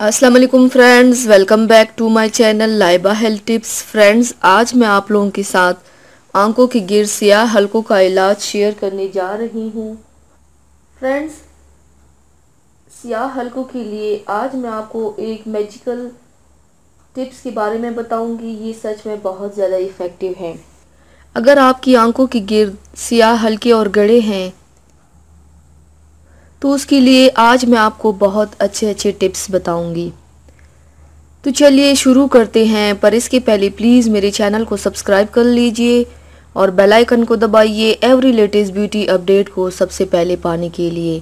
अस्सलाम वालेकुम friends, welcome back to my channel Laiba health tips. Friends, आज मैं आप लोगों के साथ आंखों के गिर्द स्याह हलकों का इलाज शेयर करने जा रही हूँ। फ्रेंड्स, स्याह हलकों के लिए आज मैं आपको एक मैजिकल टिप्स के बारे में बताऊंगी। ये सच में बहुत ज़्यादा इफ़ेक्टिव है। अगर आपकी आंखों के गिर्द स्याह हलके और गड़े हैं तो उसके लिए आज मैं आपको बहुत अच्छे टिप्स बताऊंगी। तो चलिए शुरू करते हैं, पर इसके पहले प्लीज़ मेरे चैनल को सब्सक्राइब कर लीजिए और बेल आइकन को दबाइए एवरी लेटेस्ट ब्यूटी अपडेट को सबसे पहले पाने के लिए।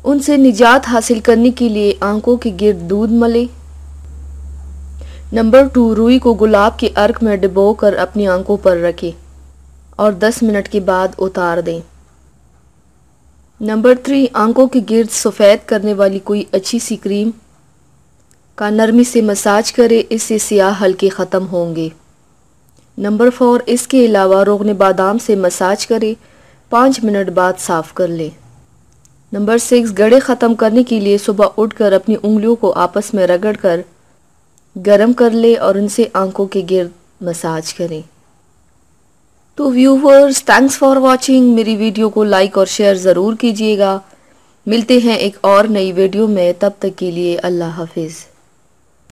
उनसे निजात हासिल करने के लिए आंखों के गिर्द दूध मलें। नंबर 2, रुई को गुलाब के अर्क में डुबोकर अपनी आंखों पर रखें और 10 मिनट के बाद उतार दें। नंबर 3, आंखों के गिर्द सफ़ेद करने वाली कोई अच्छी सी क्रीम का नरमी से मसाज करें, इससे स्याह हल्के ख़त्म होंगे। नंबर 4, इसके अलावा रोगन बादाम से मसाज करें, 5 मिनट बाद साफ़ कर लें। नंबर 6, गड़े ख़त्म करने के लिए सुबह उठकर अपनी उंगलियों को आपस में रगड़ कर गर्म कर लें और उनसे आंखों के गिर्द मसाज करें। तो व्यूवर्स, थैंक्स फॉर वॉचिंग। मेरी वीडियो को लाइक और शेयर ज़रूर कीजिएगा। मिलते हैं एक और नई वीडियो में, तब तक के लिए अल्लाह हाफिज़।